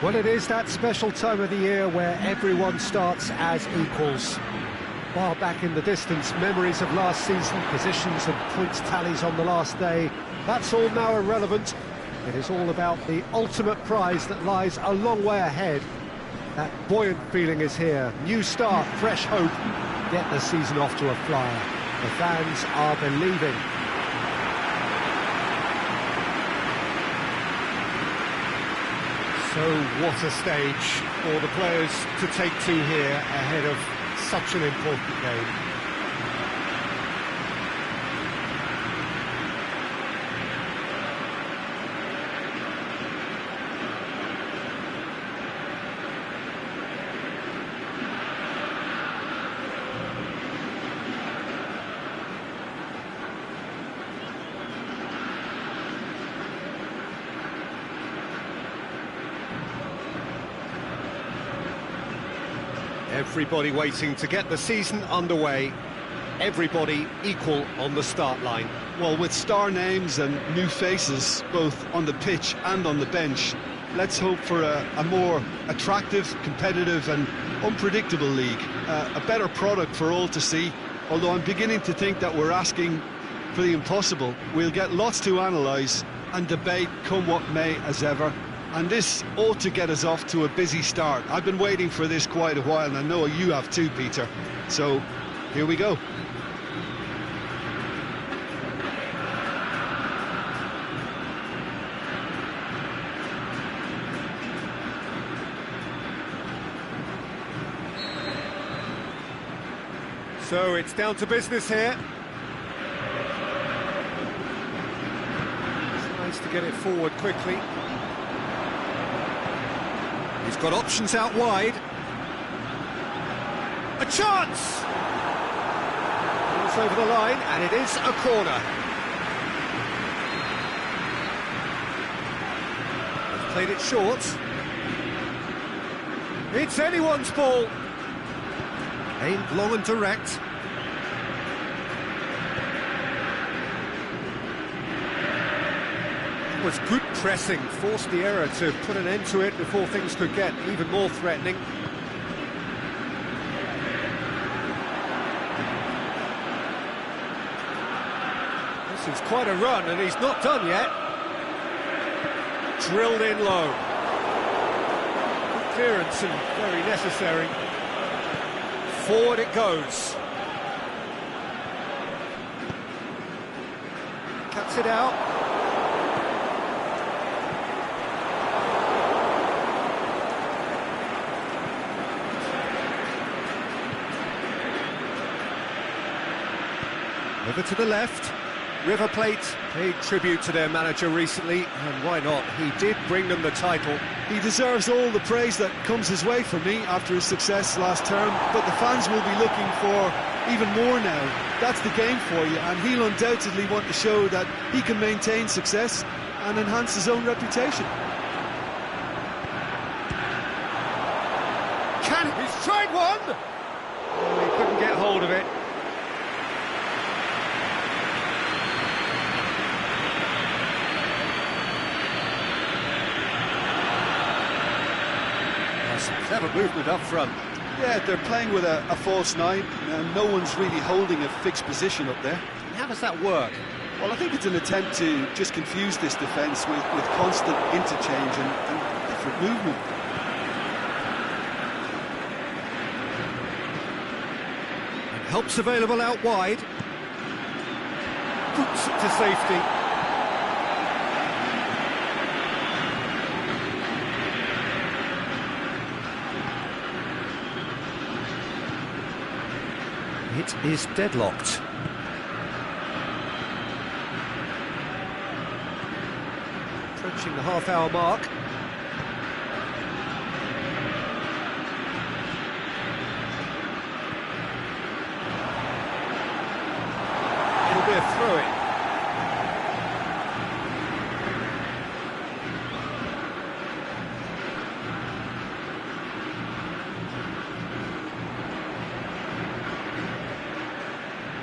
Well, it is that special time of the year where everyone starts as equals. Far back in the distance, memories of last season, positions and points tallies on the last day, that's all now irrelevant. It is all about the ultimate prize that lies a long way ahead. That buoyant feeling is here. New start, fresh hope. Get the season off to a flyer. The fans are believing. So what a stage for the players to take to here ahead of such an important game. Everybody waiting to get the season underway. Everybody equal on the start line. Well, with star names and new faces, both on the pitch and on the bench, let's hope for a more attractive, competitive and unpredictable league. A better product for all to see, although I'm beginning to think that we're asking for the impossible. We'll get lots to analyse and debate come what may as ever. And this ought to get us off to a busy start. I've been waiting for this quite a while, and I know you have too, Peter. So, here we go. So, it's down to business here. It's nice to get it forward quickly. He's got options out wide. A chance! It's over the line, and it is a corner. He's played it short. It's anyone's ball. Aimed long and direct. Was good pressing, forced the error to put an end to it before things could get even more threatening. This is quite a run, and he's not done yet. Drilled in low. Good clearance and very necessary. Forward it goes. Cuts it out. Over to the left. River Plate paid tribute to their manager recently, and why not? He did bring them the title. He deserves all the praise that comes his way from me after his success last term, but the fans will be looking for even more now. That's the game for you, and he'll undoubtedly want to show that he can maintain success and enhance his own reputation. He's tried one! Oh, he couldn't get hold of it. Clever movement up front. Yeah, they're playing with a false nine, and no one's really holding a fixed position up there. How does that work? Well, I think it's an attempt to just confuse this defence with constant interchange and different movement. And help's available out wide. Puts it to safety. It is deadlocked. Approaching the half-hour mark. It'll be a throw-in.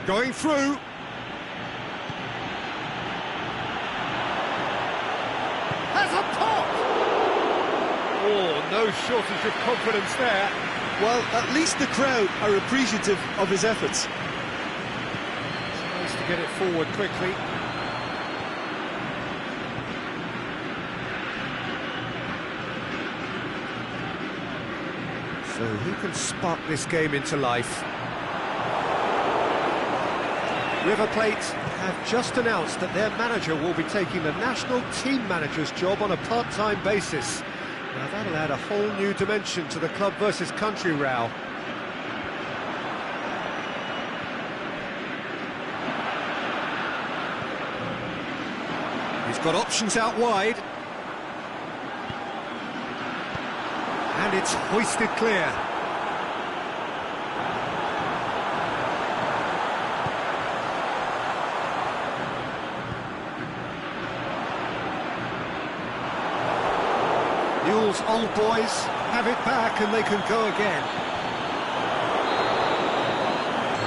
Going through. Has a pop! Oh, no shortage of confidence there. Well, at least the crowd are appreciative of his efforts. Nice to get it forward quickly. So who can spark this game into life? River Plate have just announced that their manager will be taking the national team manager's job on a part-time basis. Now that'll add a whole new dimension to the club versus country row. He's got options out wide. And it's hoisted clear. Newell's old boys have it back and they can go again.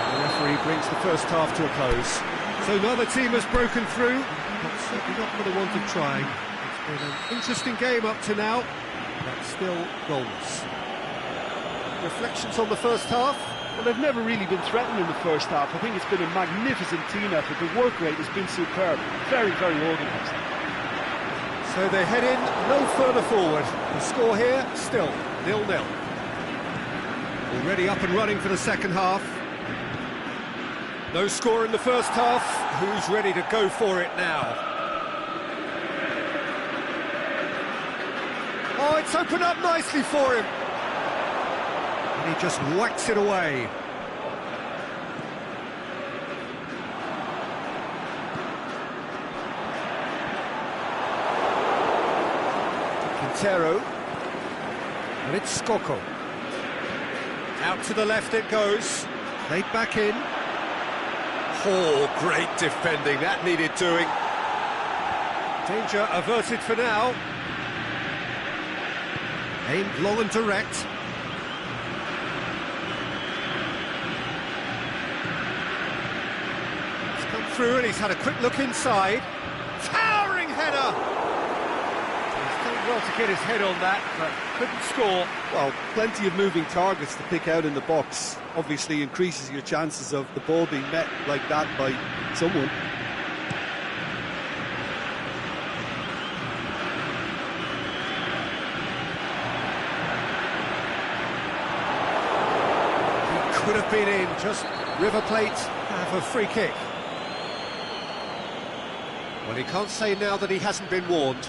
The referee brings the first half to a close. So neither team has broken through, but certainly not for the want of trying. It's been an interesting game up to now, but still goalless. Reflections on the first half? Well, they've never really been threatened in the first half. I think it's been a magnificent team effort. The work rate has been superb. Very, very organised. So they head in no further forward. The score here, still 0-0. Already up and running for the second half. No score in the first half. Who's ready to go for it now? Oh, it's opened up nicely for him. And he just whacks it away. Quintero. And it's Skoko. Out to the left it goes. Played back in. Oh, great defending. That needed doing. Danger averted for now. Aimed long and direct. He's come through and he's had a quick look inside. Towering header! He's done well to get his head on that, but couldn't score. Well, plenty of moving targets to pick out in the box. Obviously increases your chances of the ball being met like that by someone. Could have been in, just River Plate have a free kick. Well, he can't say now that he hasn't been warned.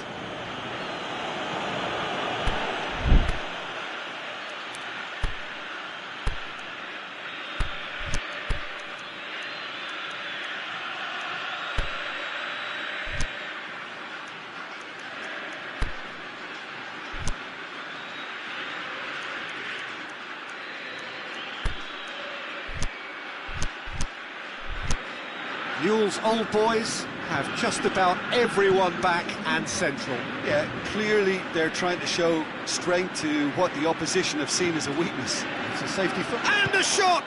Newell's old boys have just about everyone back and central. Yeah, clearly they're trying to show strength to what the opposition have seen as a weakness. It's a safety foot and a shot!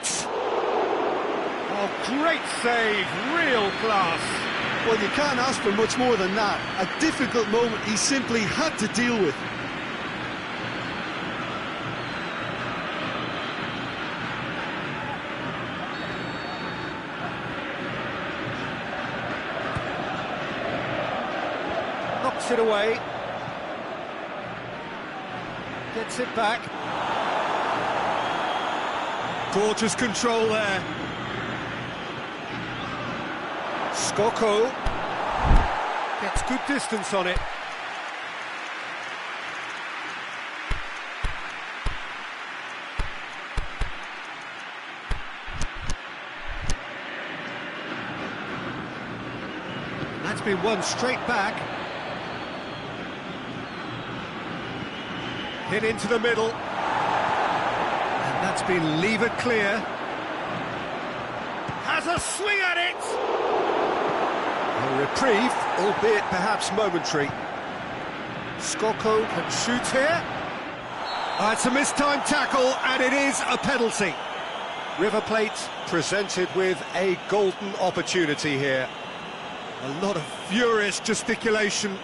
Oh, great save, real class. Well, you can't ask for much more than that. A difficult moment he simply had to deal with. Knocks it away. Gets it back. Gorgeous control there. Skoko gets good distance on it. That's been won straight back. Hit into the middle. And that's been levered clear. Has a swing at it! A reprieve, albeit perhaps momentary. Skoko can shoot here. It's a mistimed tackle, and it is a penalty. River Plate presented with a golden opportunity here. A lot of furious gesticulation,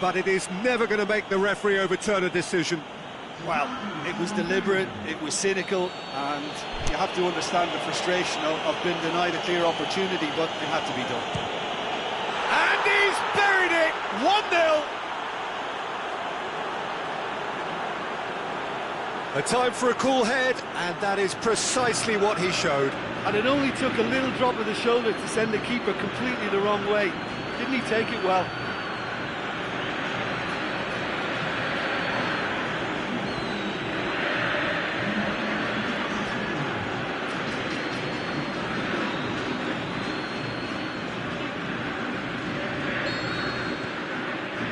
but it is never going to make the referee overturn a decision. Well, it was deliberate, it was cynical, and you have to understand the frustration of being denied a clear opportunity, but it had to be done. And he's buried it! 1-0! A time for a cool head, and that is precisely what he showed. And it only took a little drop of the shoulder to send the keeper completely the wrong way. Didn't he take it well?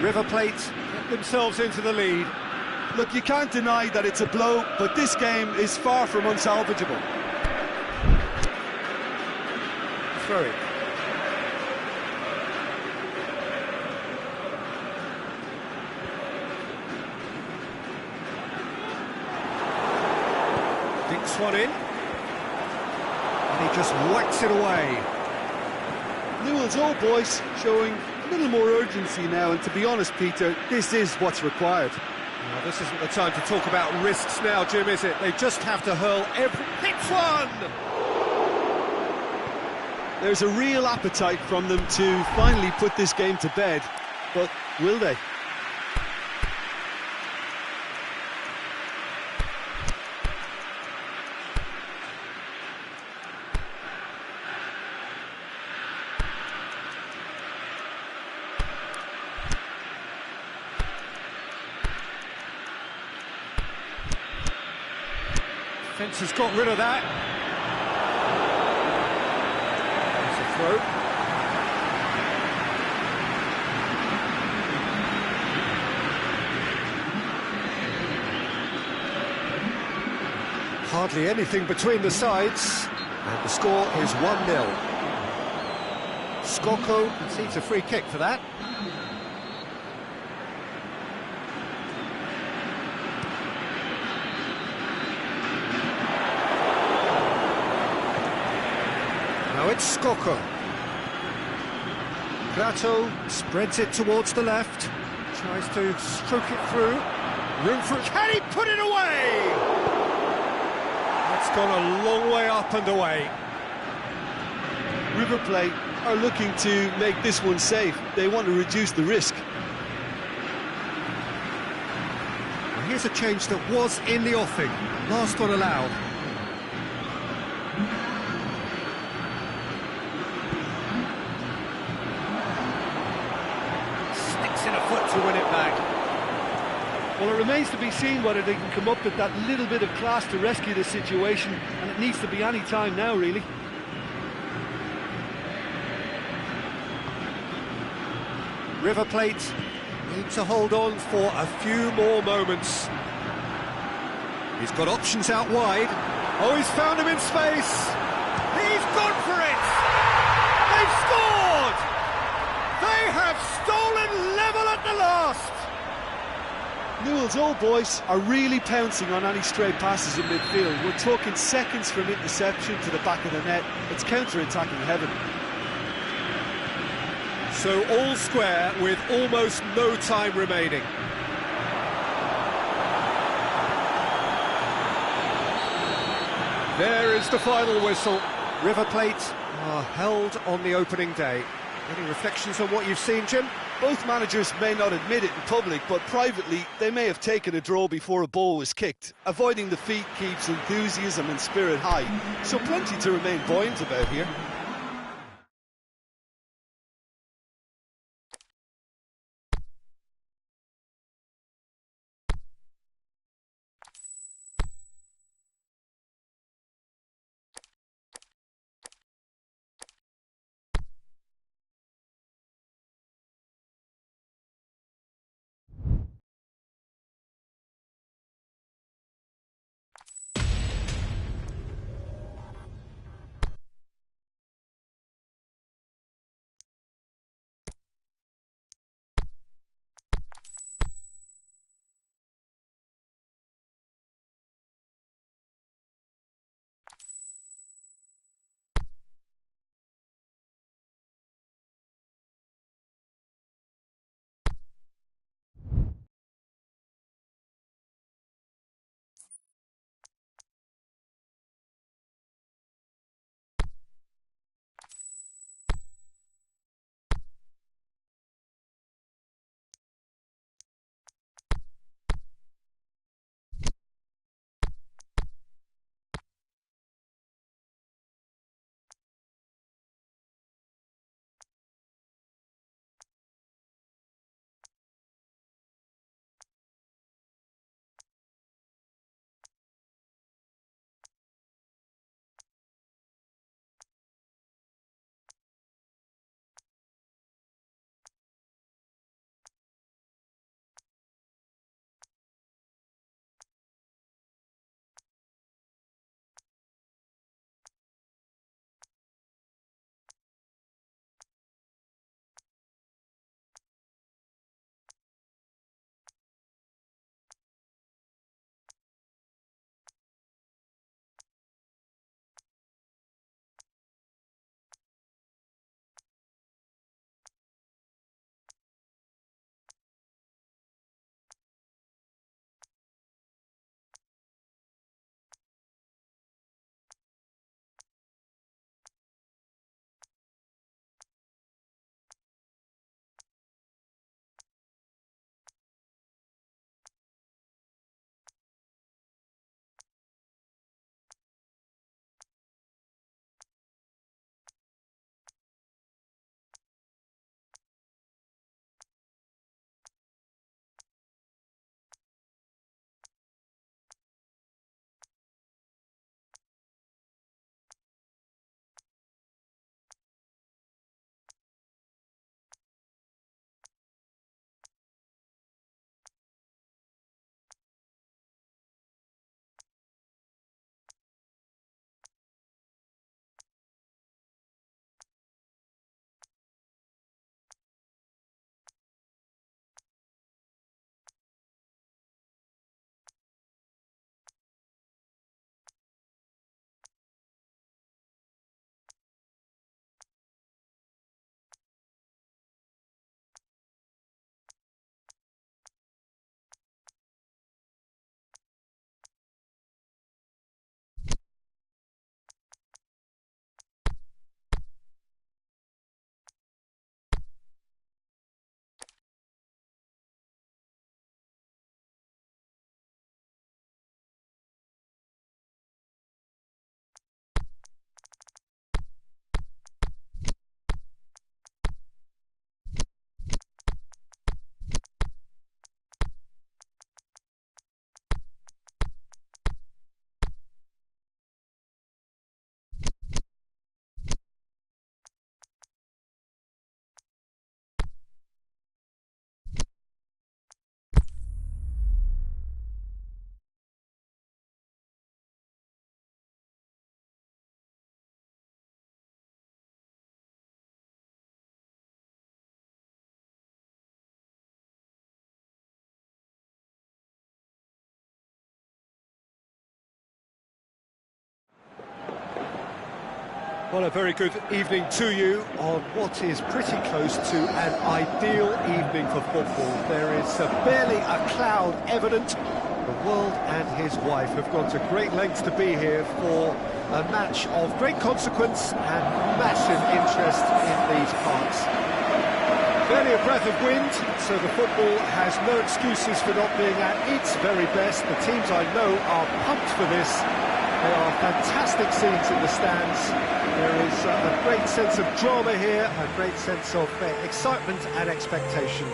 River Plate get themselves into the lead. Look, you can't deny that it's a blow, but this game is far from unsalvageable. Throw it. Dinks one in. And he just whacks it away. Newell's old boys showing a little more urgency now, and to be honest, Peter, this is what's required. Now, this isn't the time to talk about risks now, Jim, is it? They just have to hurl every... Hits one! There's a real appetite from them to finally put this game to bed, but will they? Fence has got rid of that. That's a throw. Hardly anything between the sides, and the score is 1-0. Skoko concedes a free kick for that. Now it's Skoko. Plato spreads it towards the left, tries to stroke it through. Room for it. Can he put it away? That's gone a long way up and away. River Plate are looking to make this one safe. They want to reduce the risk. Well, here's a change that was in the offing. Last one allowed. To win it back. Well, it remains to be seen whether they can come up with that little bit of class to rescue the situation, and it needs to be any time now, really. River Plate need to hold on for a few more moments. He's got options out wide. Oh, he's found him in space. He's gone for it. They've scored. They have stolen level at the last. Newell's old boys are really pouncing on any stray passes in midfield. We're talking seconds from interception to the back of the net. It's counter-attacking heaven. So all square with almost no time remaining. There is the final whistle. River Plate are held on the opening day. Any reflections on what you've seen, Jim? Both managers may not admit it in public, but privately they may have taken a draw before a ball was kicked. Avoiding defeat keeps enthusiasm and spirit high, so plenty to remain buoyant about here. Well, a very good evening to you on what is pretty close to an ideal evening for football. There is barely a cloud evident. The world and his wife have gone to great lengths to be here for a match of great consequence and massive interest in these parts. Barely a breath of wind, so the football has no excuses for not being at its very best. The teams I know are pumped for this. There are fantastic scenes in the stands. There is a great sense of drama here, a great sense of excitement and expectation.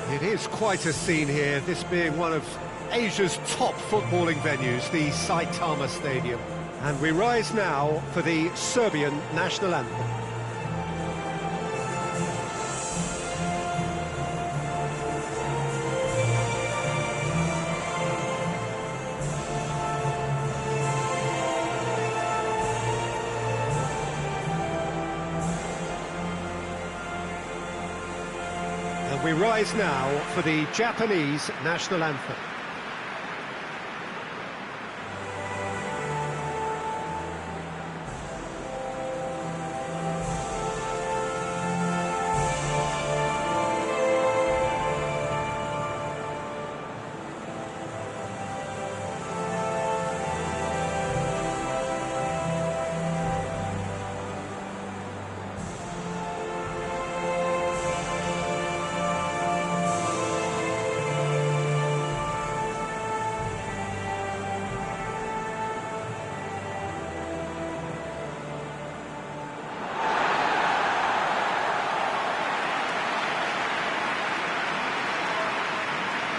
It is quite a scene here, this being one of Asia's top footballing venues, the Saitama Stadium. And we rise now for the Serbian national anthem. We rise now for the Japanese national anthem.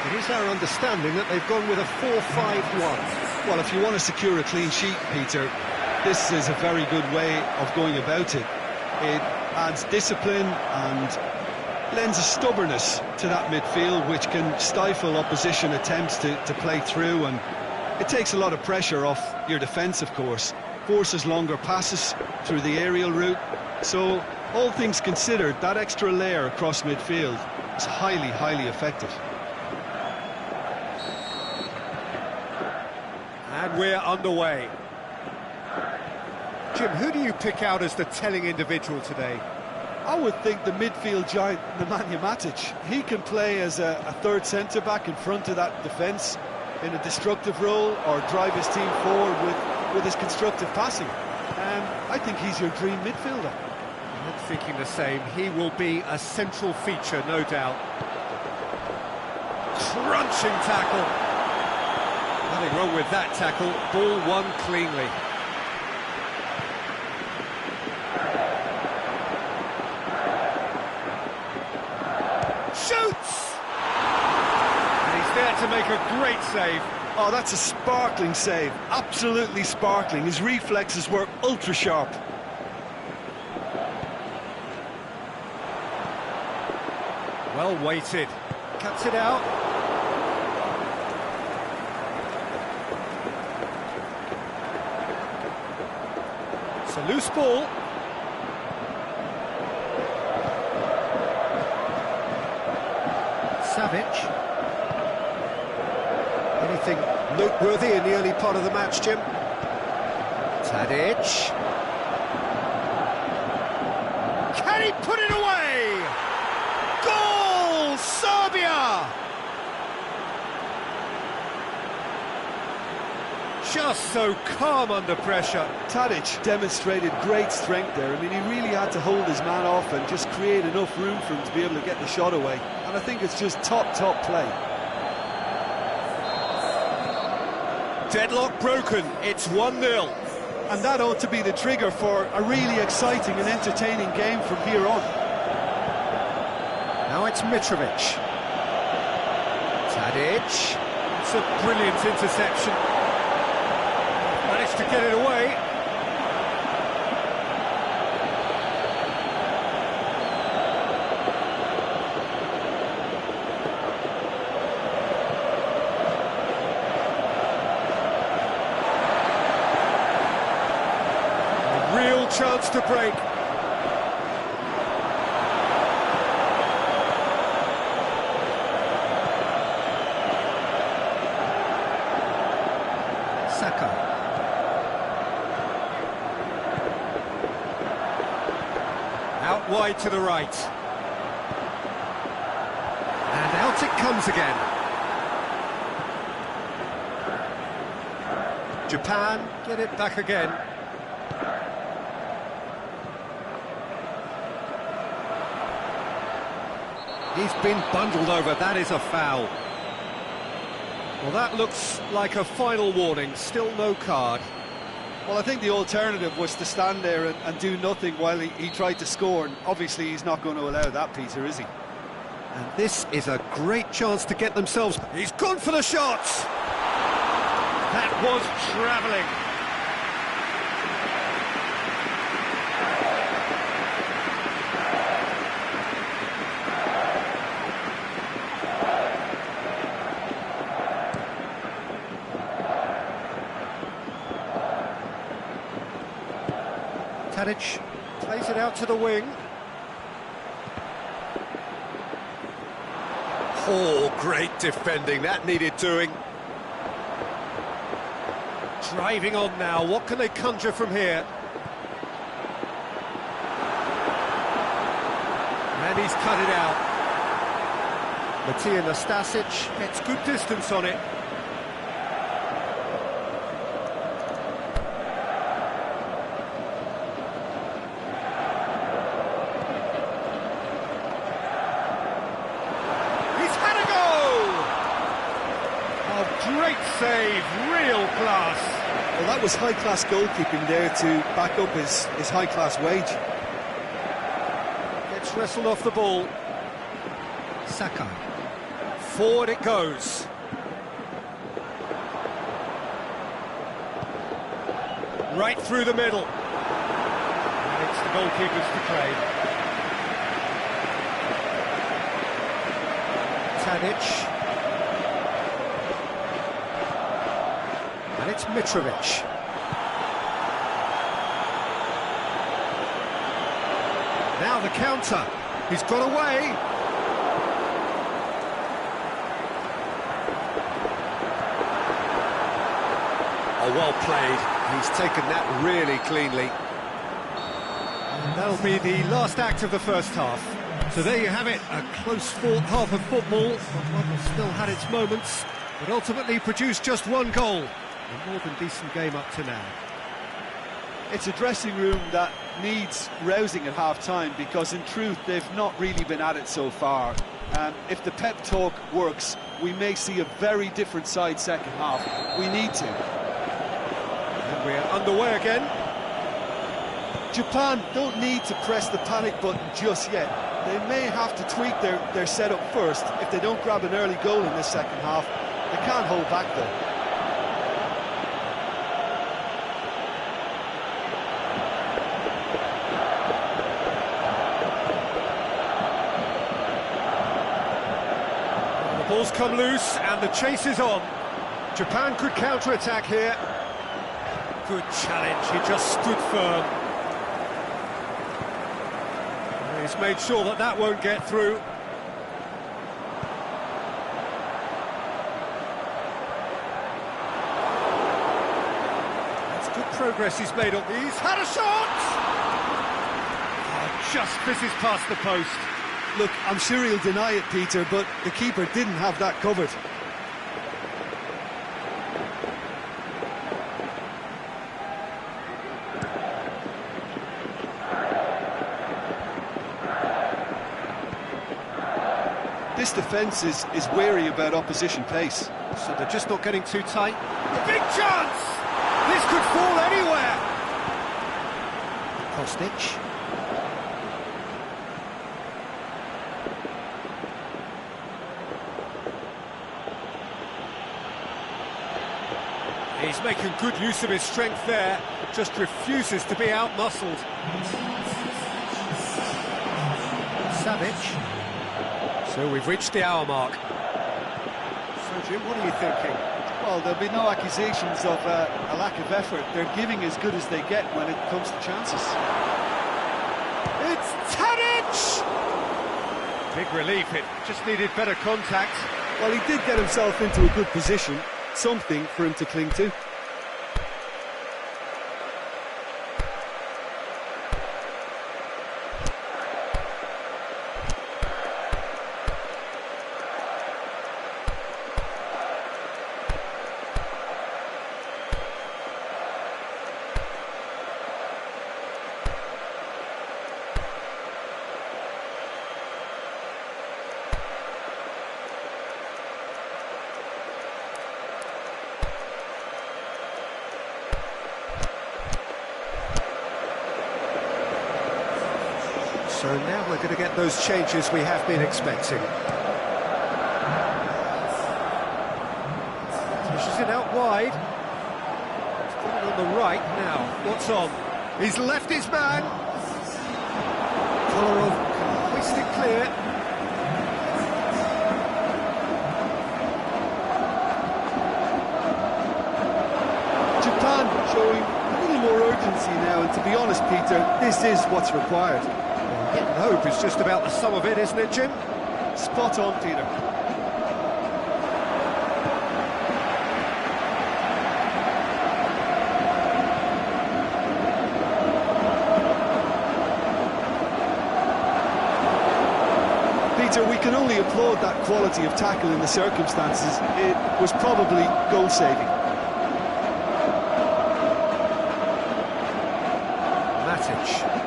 It is our understanding that they've gone with a 4-5-1. Well, if you want to secure a clean sheet, Peter, this is a very good way of going about it. It adds discipline and lends a stubbornness to that midfield, which can stifle opposition attempts to play through, and it takes a lot of pressure off your defence, of course. Forces longer passes through the aerial route. So, all things considered, that extra layer across midfield is highly, highly effective. And we're underway. Jim, who do you pick out as the telling individual today? I would think the midfield giant, Nemanja Matic. He can play as a third centre-back in front of that defence in a destructive role, or drive his team forward with his constructive passing. I think he's your dream midfielder. I'm thinking the same. He will be a central feature, no doubt. Crunching tackle. Nothing wrong with that tackle. Ball won cleanly. Shoots! And he's there to make a great save. Oh, that's a sparkling save. Absolutely sparkling. His reflexes were ultra sharp. Well weighted. Cuts it out. It's a loose ball. Savic. Anything noteworthy in the early part of the match, Jim? Tadic. Can he put it away? Goal! Serbia! Just so calm under pressure. Tadic demonstrated great strength there. I mean, he really had to hold his man off and just create enough room for him to be able to get the shot away. And I think it's just top play. Deadlock broken, it's 1-0. And that ought to be the trigger for a really exciting and entertaining game from here on. Now it's Mitrovic. Tadic. It's a brilliant interception. Managed to get it away. A real chance to break. Saka. wide to the right. And out it comes again. Japan get it back again. He's been bundled over, that is a foul. Well, that looks like a final warning, still no card. Well, I think the alternative was to stand there and do nothing while he tried to score, and obviously he's not going to allow that, Peter, is he? And this is a great chance to get themselves... He's gone for the shots! That was travelling. Tadic plays it out to the wing. Oh, great defending, that needed doing. Driving on now, what can they conjure from here? And he's cut it out. Matija Nastasic gets good distance on it. Great save, real class. Well, that was high-class goalkeeping there to back up his high-class wage. Gets wrestled off the ball. Saka. Forward it goes. Right through the middle. And it's the goalkeepers to play. Tadic. And it's Mitrovic. Now the counter. He's got away. Oh, well played. He's taken that really cleanly. And that'll be the last act of the first half. So there you have it, a close-fought half of football. One still had its moments, but ultimately produced just one goal. A more than decent game up to now. It's a dressing room that needs rousing at half-time, because in truth they've not really been at it so far. If the pep talk works, we may see a very different side second half. We need to. And we're underway again. Japan don't need to press the panic button just yet. They may have to tweak their setup first. If they don't grab an early goal in this second half, they can't hold back though. Ball's come loose and the chase is on. Japan could counter-attack here. Good challenge, he just stood firm. And he's made sure that that won't get through. That's good progress he's made on these. Had a shot! Oh, just misses past the post. Look, I'm sure he'll deny it, Peter, but the keeper didn't have that covered. This defence is wary about opposition pace. So they're just not getting too tight. A big chance! This could fall anywhere! Kostic. He's making good use of his strength there, just refuses to be out-muscled. Savic. So we've reached the hour mark. So, Jim, what are you thinking? Well, there'll be no accusations of a lack of effort. They're giving as good as they get when it comes to chances. It's Tadic! Big relief, it just needed better contact. Well, he did get himself into a good position. Something for him to cling to. So now we're going to get those changes we have been expecting. Pushes it out wide. It's got it on the right now. What's on? He's left his man. Kolarov can hoist it clear. Japan showing a little more urgency now, and to be honest, Peter, this is what's required. Hope is just about the sum of it, isn't it, Jim? Spot on, Peter. Peter, we can only applaud that quality of tackle in the circumstances. It was probably goal-saving. Matic.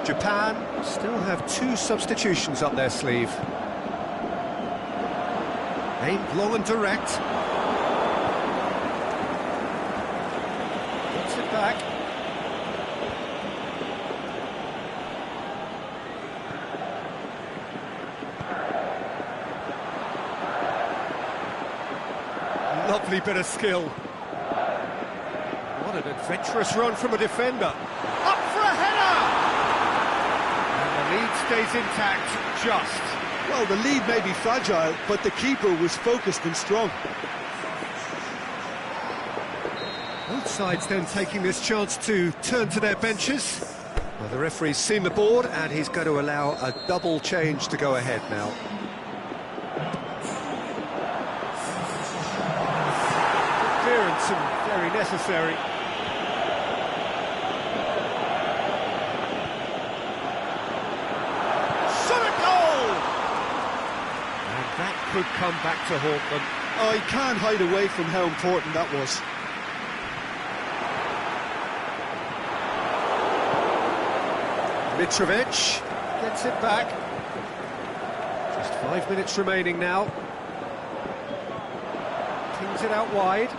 Japan still have 2 substitutions up their sleeve. Aimed long and direct. Gets it back. Lovely bit of skill. What an adventurous run from a defender. Up for a header! Lead stays intact, just. Well, the lead may be fragile, but the keeper was focused and strong. Both sides then taking this chance to turn to their benches. Well, the referee's seen the board, and he's going to allow a double change to go ahead now. Clearance and very necessary. Could come back to haunt them. Oh, he can't hide away from how important that was. Mitrovic gets it back. Just 5 minutes remaining now. Pings it out wide.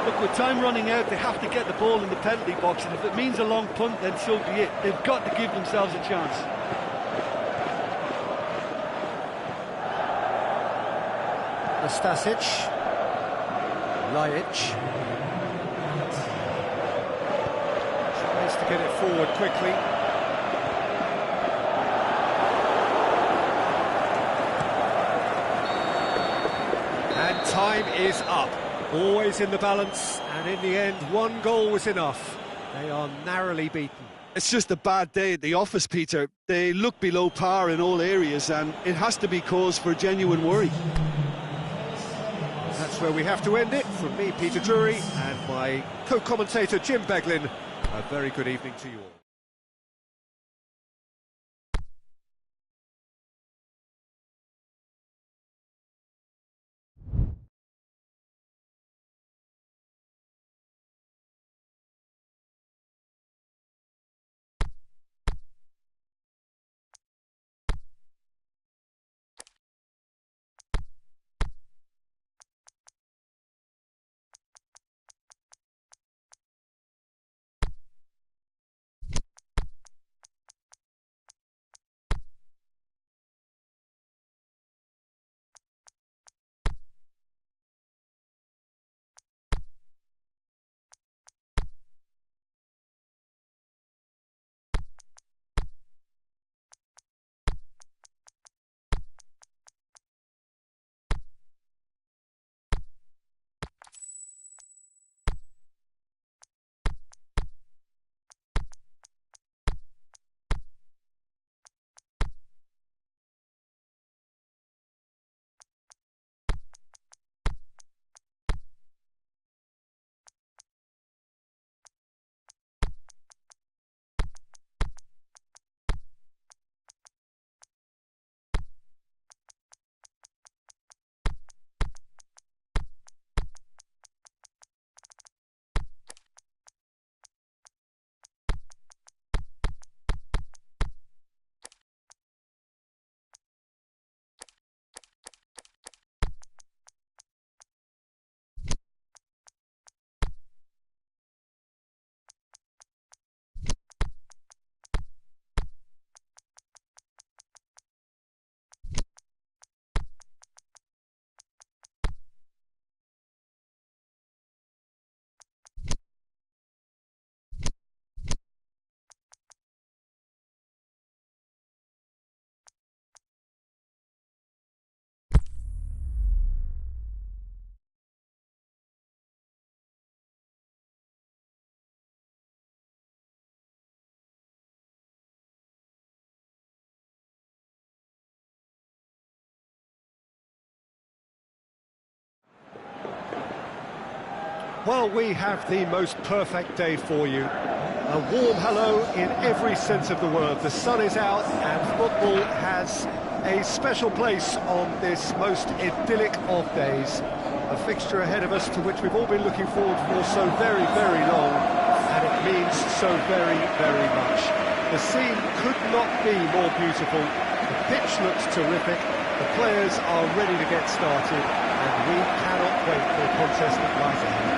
Look, with time running out, they have to get the ball in the penalty box, and if it means a long punt, then so be it. They've got to give themselves a chance. Nastasic. Lajic. Tries to get it forward quickly. And time is up. Always in the balance, and in the end, 1 goal was enough. They are narrowly beaten. It's just a bad day at the office, Peter. They look below par in all areas, and it has to be cause for genuine worry. That's where we have to end it. From me, Peter Drury, and my co-commentator, Jim Beglin, a very good evening to you all. Well, we have the most perfect day for you. A warm hello in every sense of the word. The sun is out and football has a special place on this most idyllic of days. A fixture ahead of us to which we've all been looking forward for so very, very long, and it means so very, very much. The scene could not be more beautiful. The pitch looks terrific. The players are ready to get started, and we cannot wait for the contest that lies ahead.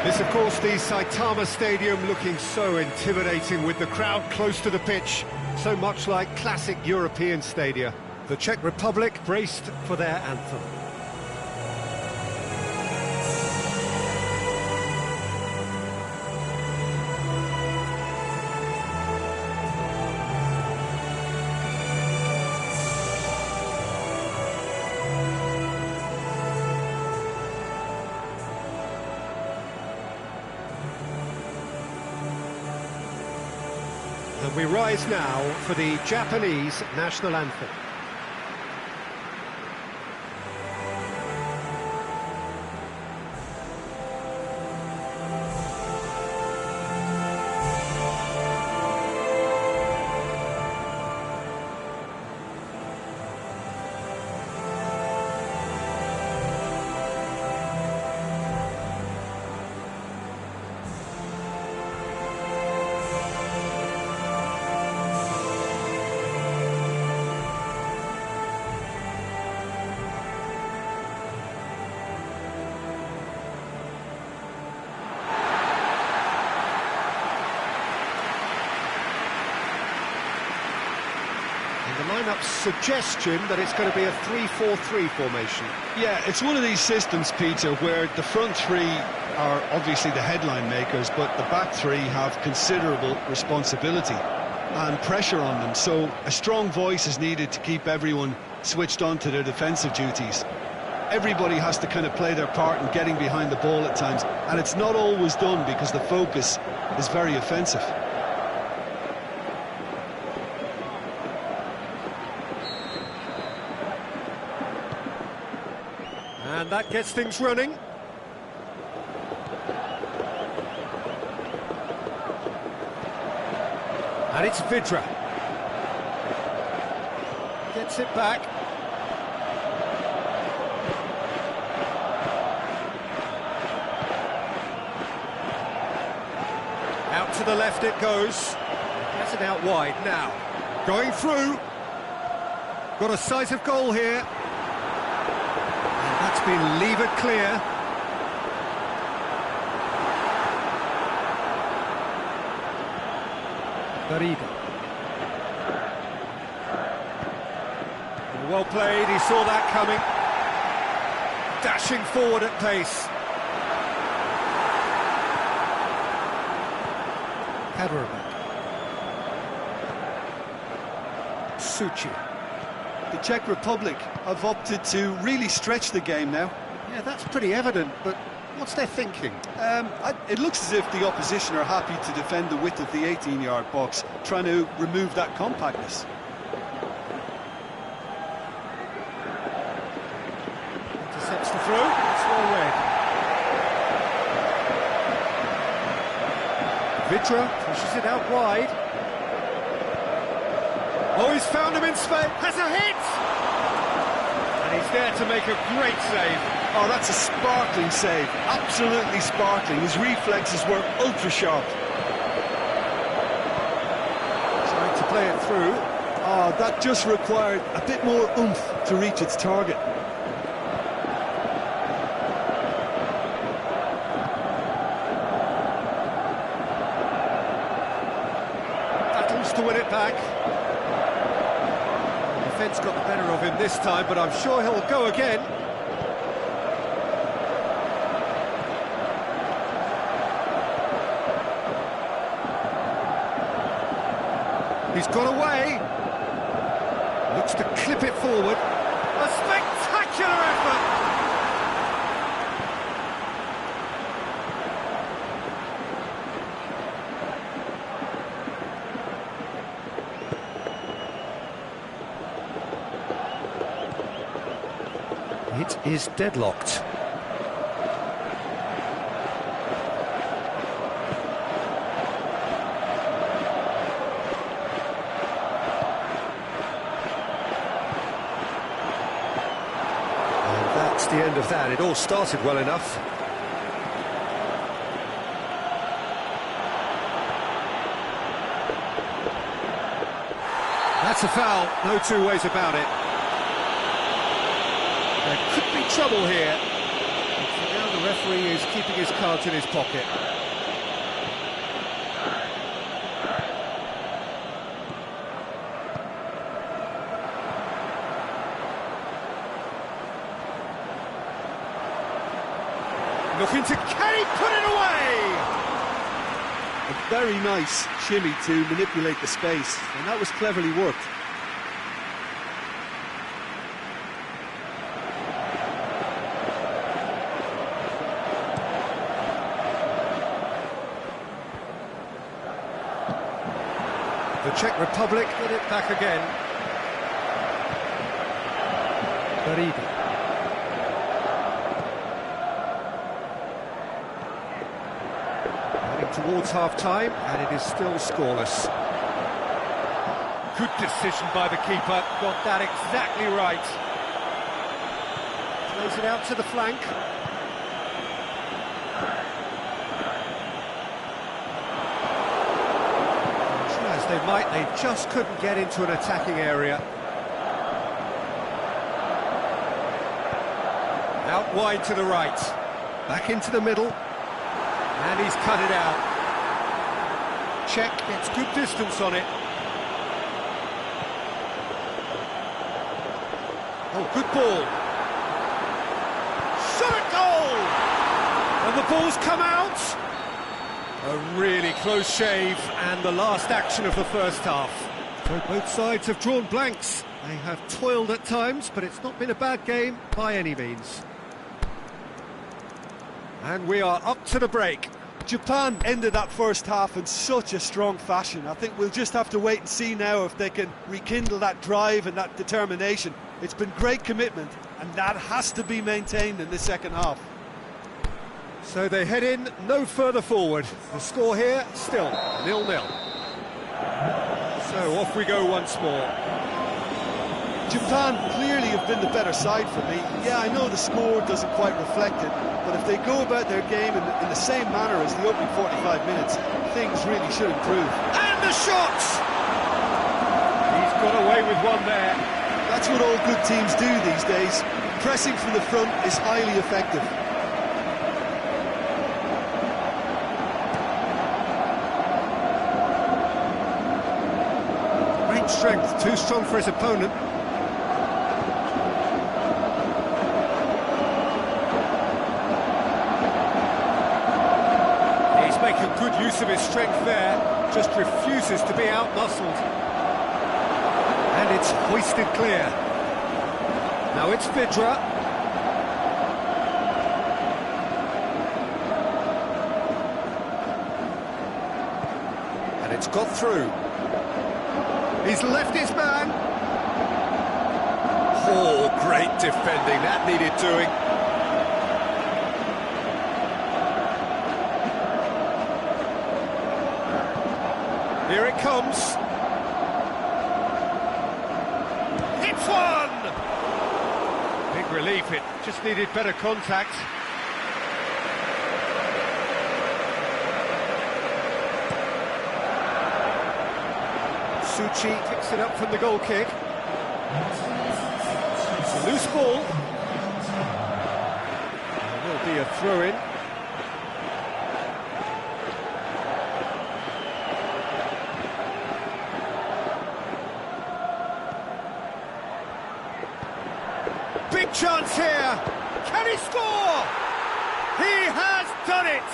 This, of course, the Saitama Stadium looking so intimidating with the crowd close to the pitch, so much like classic European stadia. The Czech Republic braced for their anthem. And we rise now for the Japanese national anthem. The lineup's suggestion that it's going to be a 3-4-3 formation. Yeah, it's one of these systems, Peter, where the front three are obviously the headline makers, but the back three have considerable responsibility and pressure on them. So a strong voice is needed to keep everyone switched on to their defensive duties. Everybody has to kind of play their part in getting behind the ball at times, and it's not always done because the focus is very offensive. And that gets things running. And it's Vidra. Gets it back. Out to the left it goes. Gets it out wide now. Going through. Got a sight of goal here. That's been levered clear. Garrido. Well played, he saw that coming. Dashing forward at pace. Kaderabek. Suchi. The Czech Republic have opted to really stretch the game now. Yeah, that's pretty evident, but what's their thinking? It looks as if the opposition are happy to defend the width of the 18-yard box, trying to remove that compactness. Intercepts the throw, it's well read. Vidra pushes it out wide. Oh, he's found him in space, has a hit! And he's there to make a great save. Oh, that's a sparkling save, absolutely sparkling. His reflexes were ultra-sharp. Trying to play it through. Oh, that just required a bit more oomph to reach its target. Battles to win it back. Defence got the better of him this time, but I'm sure he'll go again. He's got away. Looks to clip it forward. A spectacular effort! It is deadlocked. that's the end of that. It all started well enough. That's a foul, no two ways about it. There could be trouble here. So now the referee is keeping his cards in his pocket. Looking to, can he put it away? A very nice shimmy to manipulate the space, and that was cleverly worked. The Czech Republic get it back again. Berida. Towards half-time, and it is still scoreless. Good decision by the keeper, got that exactly right. Plays it out to the flank. Try as they might, they just couldn't get into an attacking area. Out wide to the right, back into the middle. And he's cut it out. Czech gets good distance on it. Oh, good ball. Shot at goal! And the ball's come out. A really close shave, and the last action of the first half. So both sides have drawn blanks. They have toiled at times, but it's not been a bad game by any means. And we are up to the break. Japan ended that first half in such a strong fashion. I think we'll just have to wait and see now if they can rekindle that drive and that determination. It's been great commitment, and that has to be maintained in the second half. So they head in no further forward. The score here, still 0-0. So off we go once more. Japan clearly have been the better side for me. Yeah, I know the score doesn't quite reflect it, but if they go about their game in the same manner as the opening 45 minutes, things really should improve. And the shot! He's got away with one there. That's what all good teams do these days. Pressing from the front is highly effective. Great strength, too strong for his opponent. Making good use of his strength there, just refuses to be out-muscled. And it's hoisted clear. Now it's Vidra. And it's got through. He's left his man. Oh, great defending, that needed doing. Here it comes. It's one! Big relief, it just needed better contact. Suchi picks it up from the goal kick. It's a loose ball. There will be a throw-in. Big chance here. Can he score? He has done it.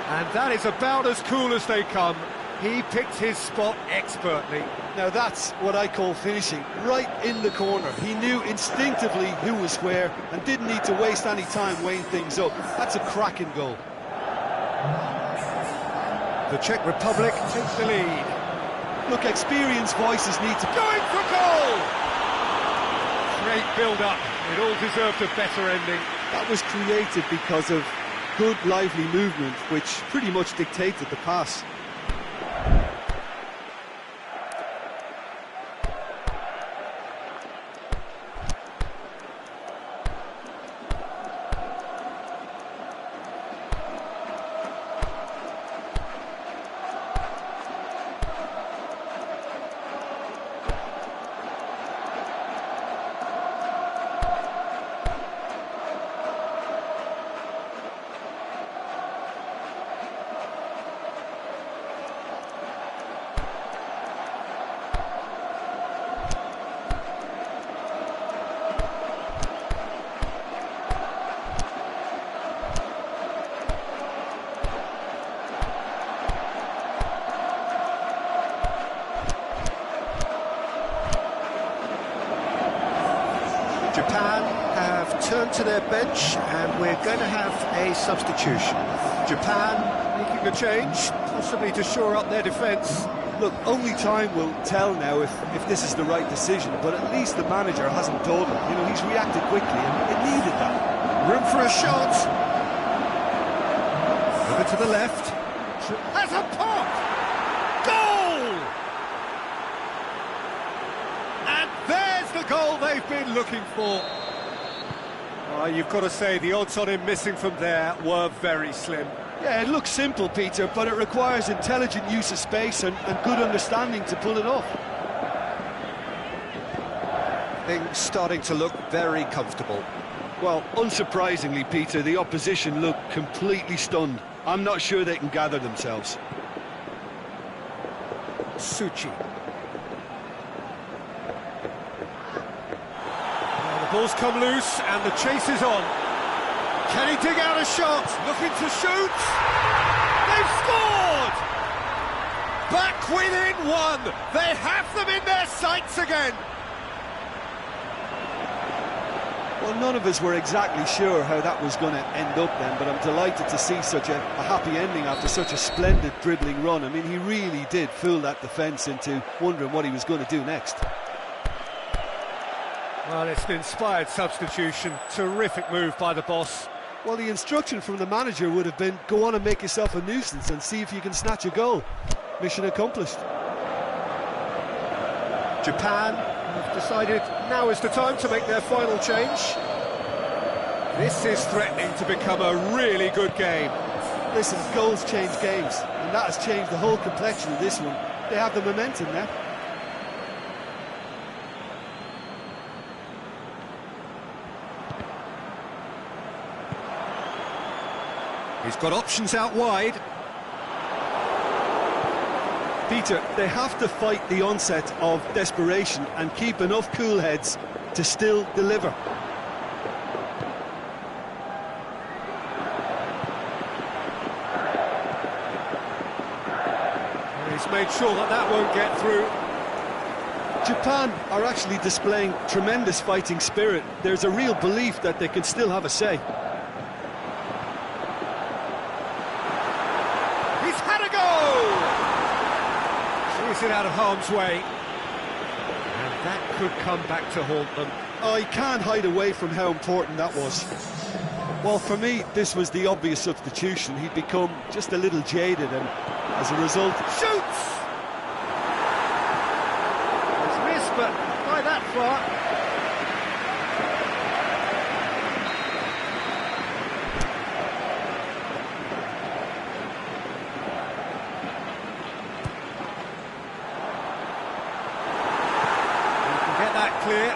And that is about as cool as they come. He picked his spot expertly. Now that's what I call finishing, right in the corner. He knew instinctively who was where and didn't need to waste any time weighing things up. That's a cracking goal. The Czech Republic takes the lead. Look, experienced voices need to... Going for goal! Great build-up. It all deserved a better ending. That was created because of good, lively movement, which pretty much dictated the pass. return to their bench, and we're going to have a substitution. Japan making a change, possibly to shore up their defence. Look, only time will tell now if this is the right decision, but at least the manager hasn't told him. You know, he's reacted quickly, and it needed that. Room for a shot. Over to the left. Has a pop! Goal! And there's the goal they've been looking for. You've got to say, the odds on him missing from there were very slim. Yeah, it looks simple, Peter, but it requires intelligent use of space and good understanding to pull it off. Things starting to look very comfortable. Well, unsurprisingly, Peter, the opposition look completely stunned. I'm not sure they can gather themselves. Suchi. The ball's come loose and the chase is on. Can he dig out a shot? Looking to shoot. They've scored! Back within one. They have them in their sights again. Well, none of us were exactly sure how that was going to end up then, but I'm delighted to see such a happy ending after such a splendid dribbling run. I mean, he really did fool that defence into wondering what he was going to do next. Well, it's an inspired substitution. Terrific move by the boss. Well, the instruction from the manager would have been, go on and make yourself a nuisance and see if you can snatch a goal. Mission accomplished. Japan have decided now is the time to make their final change. This is threatening to become a really good game. Listen, goals change games, and that has changed the whole complexion of this one. They have the momentum now. He's got options out wide. Peter, they have to fight the onset of desperation and keep enough cool heads to still deliver. He's made sure that won't get through. Japan are actually displaying tremendous fighting spirit. There's a real belief that they can still have a say. He's had a go! Sees it out of harm's way. And that could come back to haunt them. I can't hide away from how important that was. Well, for me, this was the obvious substitution. He'd become just a little jaded, and as a result... Shoots! It's missed, but by that far... Get that clear.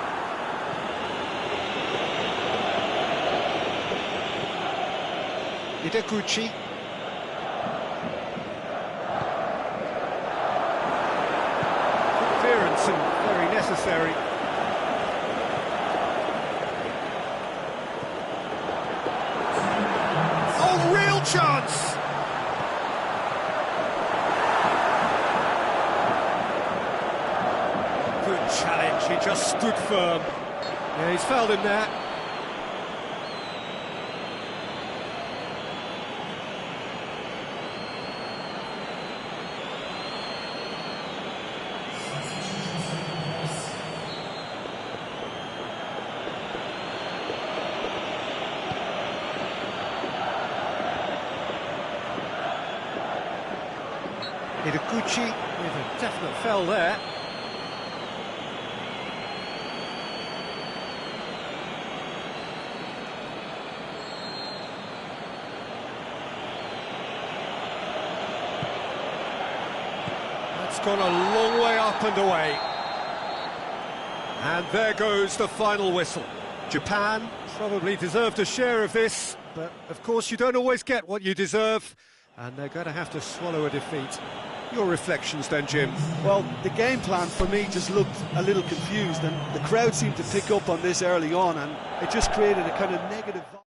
Hidekuchi. Clearance and very necessary. Oh, real chance! Challenge, he just stood firm. Yeah, he's fouled him there. Hidekuchi with a definite foul there. Gone a long way up and away. And there goes the final whistle. Japan probably deserved a share of this, but of course you don't always get what you deserve, and they're going to have to swallow a defeat. Your reflections then, Jim? Well, the game plan for me just looked a little confused, and the crowd seemed to pick up on this early on, and it just created a kind of negative vibe.